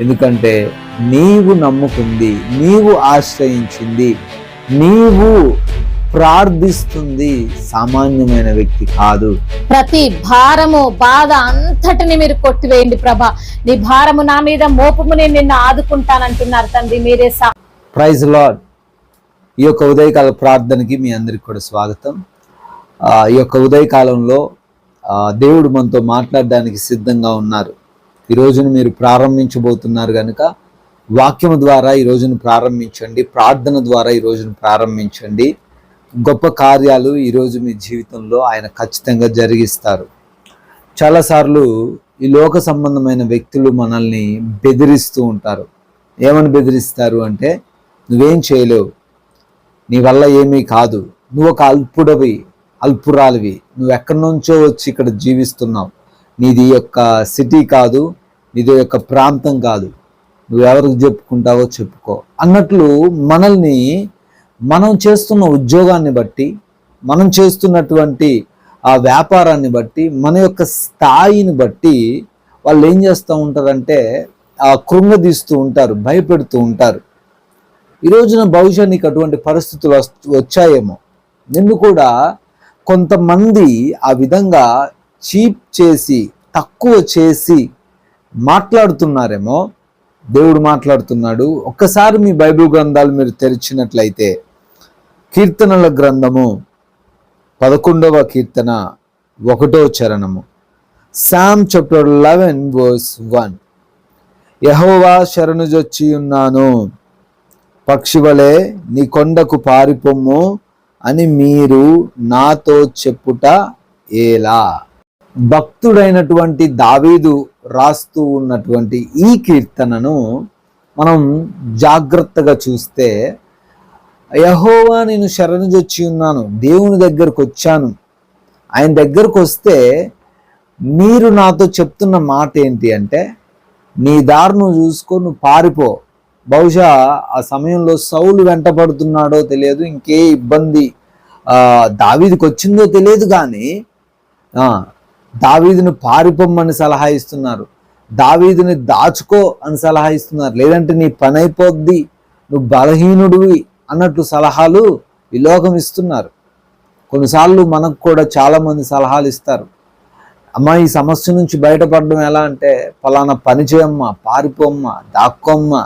ఎందుకంటే నీవు నమ్ముకుంది, నీవు ఆశ్రయించింది, నీవు ప్రార్థిస్తుంది సామాన్యమైన వ్యక్తి కాదు. ప్రతి భారము బాధ అంతటిని మీరు కొట్టివేయండి ప్రభా. నీ భారము నా మీద మోపము, నేను నిన్ను ఆదుకుంటానంటున్నారు తండ్రి. మీరే ప్రైజ్ లార్డ్. ఈ యొక్క ఉదయకాల ప్రార్థనకి మీ అందరికి కూడా స్వాగతం. ఈ యొక్క ఉదయకాలంలో దేవుడు మనతో మాట్లాడడానికి సిద్ధంగా ఉన్నారు. ఈ రోజును మీరు ప్రారంభించబోతున్నారు కనుక వాక్యము ద్వారా ఈ రోజును ప్రారంభించండి, ప్రార్థన ద్వారా ఈ రోజును ప్రారంభించండి. గొప్ప కార్యాలు ఈరోజు మీ జీవితంలో ఆయన ఖచ్చితంగా జరిగిస్తారు. చాలాసార్లు ఈ లోక సంబంధమైన వ్యక్తులు మనల్ని బెదిరిస్తూ ఉంటారు. ఏమని బెదిరిస్తారు అంటే, నువ్వేం చేయలేవు, నీ వల్ల ఏమీ కాదు, నువ్వు ఒక అల్పురాలివి, నువ్వు ఎక్కడి నుంచో వచ్చి ఇక్కడ జీవిస్తున్నావు, నీది యొక్క సిటీ కాదు, నీది యొక్క ప్రాంతం కాదు, నువ్వెవరికి చెప్పుకుంటావో చెప్పుకో అన్నట్లు మనల్ని మనం చేస్తున్న ఉద్యోగాన్ని బట్టి, మనం చేస్తున్నటువంటి ఆ వ్యాపారాన్ని బట్టి, మన యొక్క స్థాయిని బట్టి వాళ్ళు ఏం చేస్తూ ఉంటారంటే కృంగదీస్తూ ఉంటారు, భయపెడుతూ ఉంటారు. ఈ రోజున బహుశా నీకు అటువంటి పరిస్థితులు వచ్చాయేమో. నిన్ను కూడా కొంతమంది ఆ విధంగా చీప్ చేసి, తక్కువ చేసి మాట్లాడుతున్నారేమో. దేవుడు మాట్లాడుతున్నాడు. ఒక్కసారి మీ బైబిల్ గ్రంథాలు మీరు తెరిచినట్లయితే, కీర్తనల గ్రంథము 11వ కీర్తన 1వ చరణము, సామ్ చాప్టర్ 11 verse 1. యెహోవా శరణుజొచ్చి ఉన్నాను, పక్షివలే నీ కొండకు పారిపొమ్ము అని మీరు నాతో చెప్పుట ఎలా. భక్తుడైనటువంటి దావీదు రాస్తూ ఉన్నటువంటి ఈ కీర్తనను మనం జాగ్రత్తగా చూస్తే, యెహోవా నేను శరణుజొచ్చి ఉన్నాను, దేవుని దగ్గరకు వచ్చాను. ఆయన దగ్గరకు వస్తే మీరు నాతో చెప్తున్న మాట ఏంటి అంటే, నీ దారి నువ్వు చూసుకో, నువ్వు పారిపో. బహుశా ఆ సమయంలో సౌలు వెంట పడుతున్నాడో తెలియదు, ఇంకే ఇబ్బంది దావీదుకి వచ్చిందో తెలియదు, కానీ దావీదును పారిపోమ్మని సలహా ఇస్తున్నారు, దావీదుని దాచుకో అని సలహా ఇస్తున్నారు, లేదంటే నీ పని అయిపోద్ది, నువ్వు బలహీనుడివి అన్నట్లు సలహాలు ఈ లోకం ఇస్తున్నారు. కొన్నిసార్లు మనకు కూడా చాలామంది సలహాలు ఇస్తారు. అమ్మ, ఈ సమస్య నుంచి బయటపడడం ఎలా అంటే, ఫలానా పని చేయమ్మా, పారిపోమ్మా, దాక్కోమ్మా,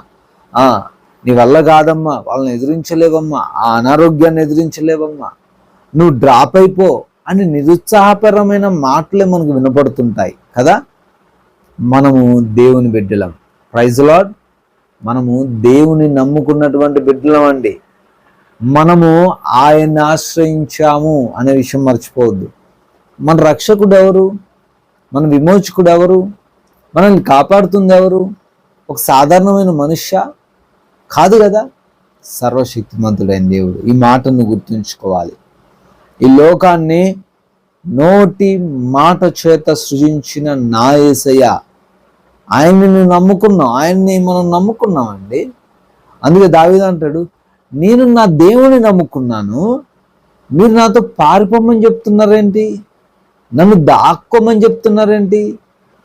నీ వల్ల కాదమ్మా, వాళ్ళని ఎదిరించలేవమ్మా, ఆ అనారోగ్యాన్ని ఎదిరించలేవమ్మా, నువ్వు డ్రాప్ అయిపో అని నిరుత్సాహపరమైన మాటలే మనకు వినపడుతుంటాయి కదా. మనము దేవుని బిడ్డలం. Praise lord. మనము దేవుని నమ్ముకున్నటువంటి బిడ్డలం అండి. మనము ఆయన్ని ఆశ్రయించాము అనే విషయం మర్చిపోవద్దు. మన రక్షకుడు ఎవరు? మన విమోచకుడు ఎవరు? మనల్ని కాపాడుతుంది ఎవరు? ఒక సాధారణమైన మనుష్య కాదు కదా, సర్వశక్తిమంతుడైన దేవుడు. ఈ మాటను గుర్తుంచుకోవాలి. ఈ లోకాన్ని నోటి మాట చేత సృజించిన నా యేసయ్య, ఆయన్ని నువ్వు నమ్ముకున్నావు, ఆయన్ని మనం నమ్ముకున్నామండి. అందుకే దావీదు అంటాడు, నేను నా దేవుని నమ్ముకున్నాను, మీరు నాతో పారిపోమని చెప్తున్నారేంటి, నన్ను దాక్కోమని చెప్తున్నారేంటి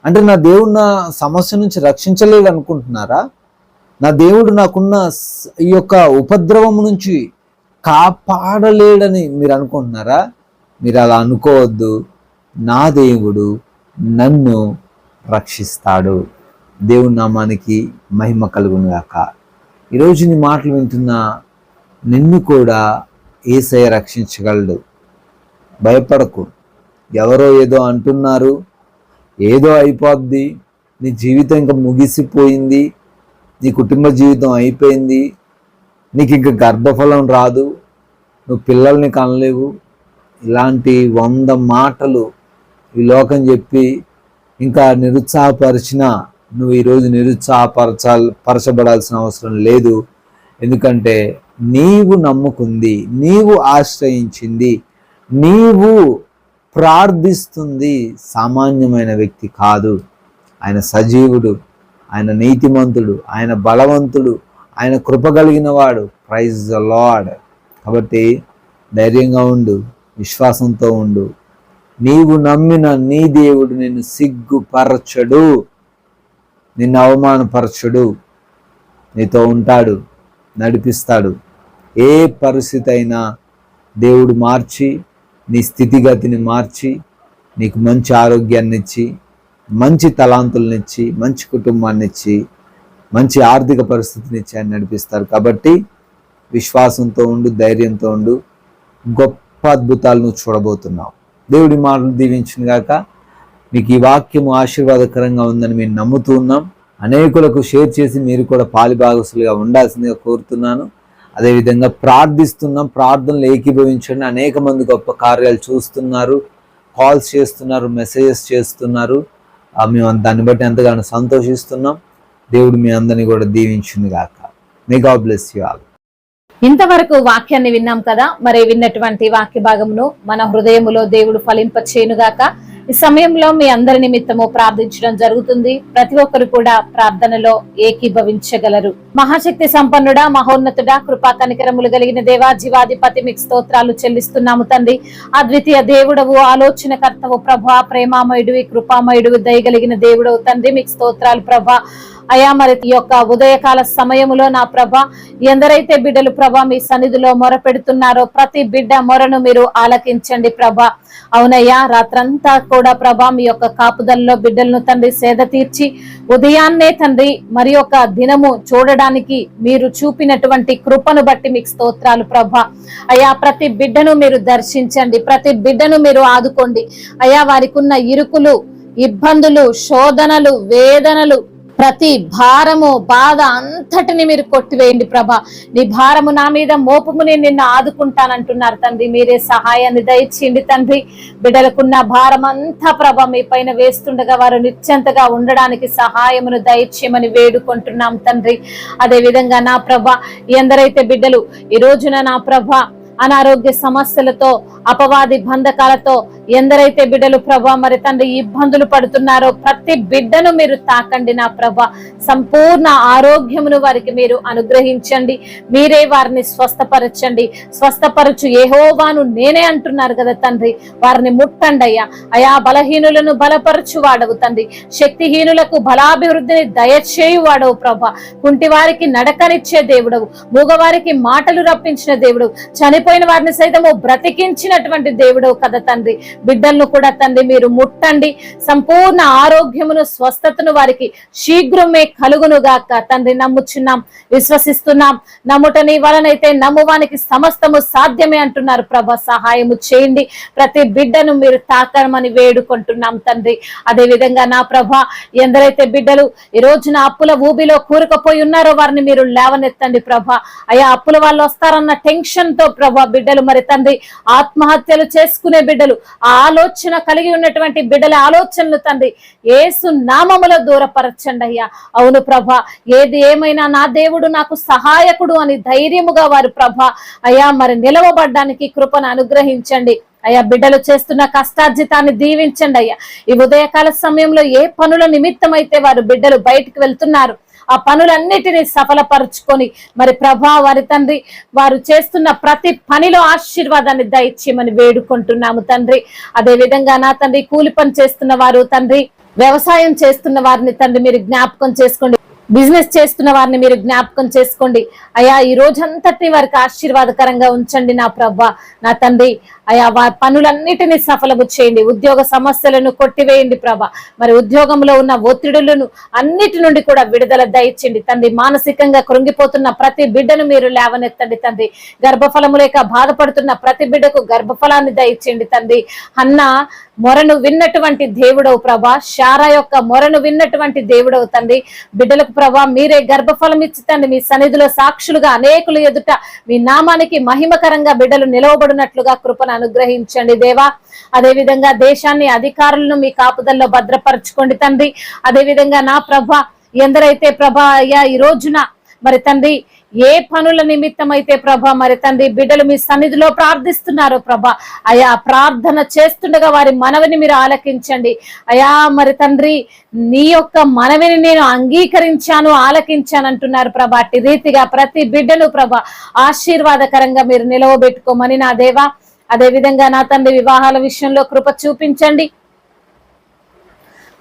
అంటే, నా దేవుడు నా సమస్య నుంచి రక్షించలేడు అనుకుంటున్నారా? నా దేవుడు నాకున్న ఈ యొక్క ఉపద్రవం నుంచి కాపాడలేడని మీరు అనుకుంటున్నారా? మీరు అలా అనుకోవద్దు. నా దేవుడు నన్ను రక్షిస్తాడు. దేవుని నామానికి మహిమ కలుగును గాక. ఈరోజు నీ మాటలు వింటున్న నిన్ను కూడా యేసయ్య రక్షించగలడు. భయపడకు. ఎవరో ఏదో అంటున్నారు, ఏదో అయిపోద్ది, నీ జీవితం ఇంకా ముగిసిపోయింది, నీ కుటుంబ జీవితం అయిపోయింది, నీకు ఇంకా గర్భఫలం రాదు, నువ్వు పిల్లల్ని కనలేవు, ఇలాంటి 100 మాటలు ఈ లోకం చెప్పి ఇంకా నిరుత్సాహపరిచినా నువ్వు ఈరోజు పరచబడాల్సిన అవసరం లేదు. ఎందుకంటే నీవు నమ్ముకుంది, నీవు ఆశ్రయించింది, నీవు ప్రార్థిస్తుంది సామాన్యమైన వ్యక్తి కాదు. ఆయన సజీవుడు, ఆయన నీతిమంతుడు, ఆయన బలవంతుడు, ఆయన కృప కలిగిన వాడు. Praise the Lord. కాబట్టి ధైర్యంగా ఉండు, విశ్వాసంతో ఉండు. నీవు నమ్మిన నీ దేవుడు నిన్ను సిగ్గుపరచడు. నిన్ను అవమానపరచుడు, నీతో ఉంటాడు, నడిపిస్తాడు. ఏ పరిస్థితి అయినా దేవుడు మార్చి, నీ స్థితిగతిని మార్చి, నీకు మంచి ఆరోగ్యాన్ని ఇచ్చి, మంచి తలాంతులనిచ్చి, మంచి కుటుంబాన్ని ఇచ్చి, మంచి ఆర్థిక పరిస్థితిని ఇచ్చి ఆయన నడిపిస్తారు. కాబట్టి విశ్వాసంతో ఉండు, ధైర్యంతో ఉండు. గొప్ప అద్భుతాలు నువ్వు చూడబోతున్నావు. దేవుడి మాటలు దీవించును గాక. మీకు ఈ వాక్యము ఆశీర్వాదకరంగా ఉందని మేము నమ్ముతూ ఉన్నాం. అనేకులకు షేర్ చేసి మీరు కూడా పాలిభాగస్తులుగా ఉండాల్సిందిగా కోరుతున్నాను. అదేవిధంగా ప్రార్థిస్తున్నాం, ప్రార్థనలు ఏకీభవించండి. అనేక మంది గొప్ప కార్యాలు చూస్తున్నారు, కాల్స్ చేస్తున్నారు, మెసేజెస్ చేస్తున్నారు. మేము దాన్ని బట్టి ఎంతగానో సంతోషిస్తున్నాం. దేవుడు మీ అందరినీ కూడా దీవించును గాక. మే గాడ్ బ్లెస్ యు ఆల్. ఇంతవరకు వాక్యాన్ని విన్నాం కదా. మరి విన్నటువంటి వాక్య భాగమును మన హృదయములో దేవుడు ఫలింపచేయునుగాక. ఈ సమయంలో మీ అందరి నిమిత్తము ప్రార్థించడం జరుగుతుంది. ప్రతి ఒక్కరు కూడా ప్రార్థనలో ఏకీభవించగలరు. మహాశక్తి సంపన్నుడా, మహోన్నతుడా, కృపా కనికరములు కలిగిన దేవా, జీవాధిపతి, మీకు స్తోత్రాలు చెల్లిస్తున్నాము తండ్రి. అద్వితీయ దేవుడవు, ఆలోచన కర్తవు ప్రభా, ప్రేమామయుడివి, కృపామయుడివి, దయగలిగిన దేవుడవు తండ్రి, మీకు స్తోత్రాలు ప్రభా. అయా మరి ఈ యొక్క ఉదయకాల సమయములో నా ప్రభ, ఎందరైతే బిడ్డలు ప్రభ మీ సన్నిధిలో మొర పెడుతున్నారో ప్రతి బిడ్డ మొరను మీరు ఆలకించండి ప్రభ. అవునయ్యా, రాత్రంతా కూడా ప్రభ మీ యొక్క కాపుదల్లో బిడ్డలను తండ్రి సేద తీర్చి ఉదయాన్నే తండ్రి మరి ఒక దినము చూడడానికి మీరు చూపినటువంటి కృపను బట్టి మీకు స్తోత్రాలు ప్రభ. అయ్యా, ప్రతి బిడ్డను మీరు దర్శించండి, ప్రతి బిడ్డను మీరు ఆదుకోండి. అయ్యా, వారికి ఉన్న ఇరుకులు, ఇబ్బందులు, శోధనలు, వేదనలు, ప్రతి భారము, బాధ అంతటిని మీరు కొట్టివేయండి ప్రభా. నీ భారము నా మీద మోపము, నేను నిన్ను ఆదుకుంటానంటున్నారు తండ్రి. మీరే సహాయాన్ని దయచేయండి తండ్రి. బిడ్డలకున్న భారం అంతా ప్రభా మీ పైన వేస్తుండగా వారు నిశ్చంతగా ఉండడానికి సహాయమును దయచేయమని వేడుకుంటున్నాం తండ్రి. అదే విధంగా నా ప్రభా, ఎందరైతే బిడ్డలు ఈ రోజున నా ప్రభా అనారోగ్య సమస్యలతో, అపవాది బంధకాలతో ఎందరైతే బిడ్డలు ప్రభా మరి తండ్రి ఇబ్బందులు పడుతున్నారో ప్రతి బిడ్డను మీరు తాకండి నా ప్రభా. సంపూర్ణ ఆరోగ్యమును వారికి మీరు అనుగ్రహించండి. మీరే వారిని స్వస్థపరచండి. స్వస్థపరచు యెహోవాను నేనే అంటున్నారు కదా తండ్రి. వారిని ముట్టండి అయ్యా. అయా, బలహీనులను బలపరచు వాడవు తండ్రి. శక్తిహీనులకు బలాభివృద్ధిని దయచేయు వాడవు ప్రభా. కుంటి వారికి నడకనిచ్చే దేవుడవు, మూగవారికి మాటలు రప్పించిన దేవుడవు, చనిపోయిన వారిని సైతము బ్రతికించినటువంటి దేవుడవు కదా తండ్రి. బిడ్డలను కూడా తండ్రి మీరు ముట్టండి. సంపూర్ణ ఆరోగ్యమును, స్వస్థతను వారికి శీఘ్రమే కలుగును గాక తండ్రి. నమ్ముచున్నాం, విశ్వసిస్తున్నాం. నమ్ముట నీ వలనైతే నమ్మువానికి సమస్తము సాధ్యమే అంటున్నారు ప్రభా. సహాయము చేయండి. ప్రతి బిడ్డను మీరు తాకమని వేడుకుంటున్నాం తండ్రి. అదే విధంగా నా ప్రభా, ఎందరైతే బిడ్డలు ఈ రోజున అప్పుల ఊబిలో కూరుకుపోయి ఉన్నారో వారిని మీరు లేవనెత్తండి ప్రభా. అయా, అప్పుల వాళ్ళు వస్తారన్న టెన్షన్ తో ప్రభా బిడ్డలు మరి తండ్రి ఆత్మహత్యలు చేసుకునే బిడ్డలు, ఆలోచన కలిగి ఉన్నటువంటి బిడ్డల ఆలోచనలు తండ్రి యేసు నామములో దూరపరచండి అయ్యా. అవును ప్రభా, ఏది ఏమైనా నా దేవుడు నాకు సహాయకుడు అని ధైర్యముగా వారు ప్రభా అయ్యా మరి నిలవబడ్డానికి కృపను అనుగ్రహించండి అయ్యా. బిడ్డలు చేస్తున్న కష్టార్జితాన్ని దీవించండి అయ్యా. ఈ ఉదయకాల సమయంలో ఏ పనుల నిమిత్తం అయితే వారు బిడ్డలు బయటికి వెళ్తున్నారు ఆ పనులన్నిటినీ సఫలపరుచుకొని మరి ప్రభా వారి తండ్రి వారు చేస్తున్న ప్రతి పనిలో ఆశీర్వాదాన్ని దయచేయమని వేడుకుంటున్నాము తండ్రి. అదే విధంగా నా తండ్రి కూలి పని చేస్తున్న వారు తండ్రి, వ్యవసాయం చేస్తున్న వారిని తండ్రి మీరు జ్ఞాపకం చేసుకోండి. బిజినెస్ చేస్తున్న వారిని మీరు జ్ఞాపకం చేసుకోండి అయ్యా. ఈ రోజంతటిని వారికి ఆశీర్వాదకరంగా ఉంచండి నా ప్రభా. నా తండ్రి అయా, వారి పనులన్నిటినీ సఫలము చేయండి. ఉద్యోగ సమస్యలను కొట్టివేయండి ప్రభా. మరి ఉద్యోగంలో ఉన్న ఒత్తిడులను అన్నిటి నుండి కూడా విడుదల దయచేయండి తండ్రి. మానసికంగా కృంగిపోతున్న ప్రతి బిడ్డను మీరు లేవనెత్తండి తండ్రి. గర్భఫలము లేక బాధపడుతున్న ప్రతి బిడ్డకు గర్భఫలాన్ని దయచేయండి తండ్రి. అన్న మొరను విన్నటువంటి దేవుడవు ప్రభా, శారా యొక్క మొరను విన్నటువంటి దేవుడవు తండ్రి. బిడ్డలకు ప్రభా మీరే గర్భఫలం ఇచ్చి మీ సన్నిధిలో సాక్షులుగా అనేకులు ఎదుట మీ నామానికి మహిమకరంగా బిడ్డలు నిలవబడినట్లుగా కృపను అనుగ్రహించండి దేవా. అదే విధంగా దేశాన్ని, అధికారులను మీ కాపుదల్లో భద్రపరచుకోండి తండ్రి. అదే విధంగా నా ప్రభా, ఎందరైతే ప్రభా అయ్యా ఈ రోజున మరి తండ్రి ఏ పనుల నిమిత్తం అయితే ప్రభా మరి తండ్రి బిడ్డలు మీ సన్నిధిలో ప్రార్థిస్తున్నారో ప్రభా అయా, ప్రార్థన చేస్తుండగా వారి మనవిని మీరు ఆలకించండి అయా. మరి తండ్రి నీ యొక్క మనవిని నేను అంగీకరించాను, ఆలకించాను అంటున్నారు ప్రభా. అట్టి రీతిగా ప్రతి బిడ్డను ప్రభా ఆశీర్వాదకరంగా మీరు నిలవబెట్టుకోమని నా దేవా. అదే విధంగా నా తండ్రి వివాహాల విషయంలో కృప చూపించండి.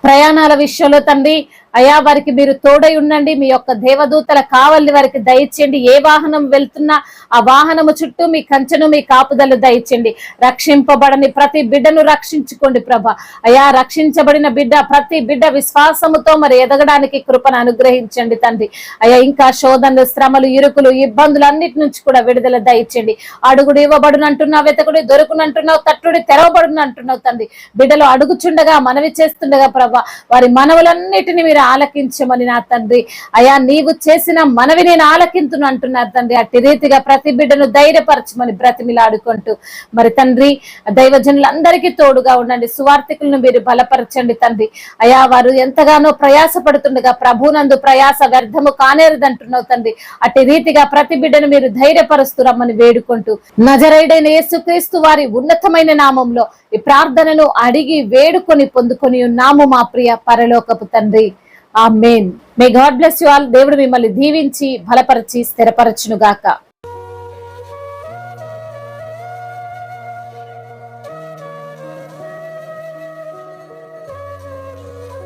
ప్రయాణాల విషయంలో తండ్రి అయా వారికి మీరు తోడై ఉండండి, మీ యొక్క దేవదూతల కావల్ని వారికి దయచేయండి. ఏ వాహనం వెళ్తున్నా ఆ వాహనము చుట్టూ మీ కంచెను, మీ కాపుదలు దయచేయండి. రక్షింపబడని ప్రతి బిడ్డను రక్షించుకోండి ప్రభా. అయా రక్షించబడిన బిడ్డ, ప్రతి బిడ్డ విశ్వాసముతో మరి ఎదగడానికి కృపను అనుగ్రహించండి తండ్రి. అయా ఇంకా శోధనలు, శ్రమలు, ఇరుకులు, ఇబ్బందులు అన్నిటి నుంచి కూడా విడుదల దయచేయండి. అడుగుడు ఇవ్వబడును అంటున్నావు, వెతకుడు దొరుకునంటున్నావు, తట్టుడు తెరవబడును అంటున్నావు తండ్రి. బిడ్డలు అడుగుచుండగా, మనవి చేస్తుండగా ప్రభా వారి మనవులన్నిటిని మీరు ఆలకించమని నా తండ్రి. అయా నీవు చేసిన మనవి నేను ఆలకింతును అంటున్నారు తండ్రి. అట్టి రీతిగా ప్రతి బిడ్డను ధైర్యపరచమని బ్రతిమిలాడుకుంటూ మరి తండ్రి దైవజనులందరికీ తోడుగా ఉండండి. సువార్థికులను మీరు బలపరచండి తండ్రి. అయా వారు ఎంతగానో ప్రయాసపడుతుండగా ప్రభునందు ప్రయాస వ్యర్థము కానేరదంటున్నావు తండ్రి. అట్టి రీతిగా ప్రతి బిడ్డను మీరు ధైర్యపరుస్తూ రమ్మని వేడుకుంటూ నజరేయుడైన యేసుక్రీస్తు వారి ఉన్నతమైన నామంలో ఈ ప్రార్థనను అడిగి వేడుకొని పొందుకొని ఉన్నాము మా ప్రియ పరలోకపు తండ్రి. Amen. May God bless you all. దేవుడు మిమ్మల్ని దీవించి బలపరిచి స్థిరపరచును గాక.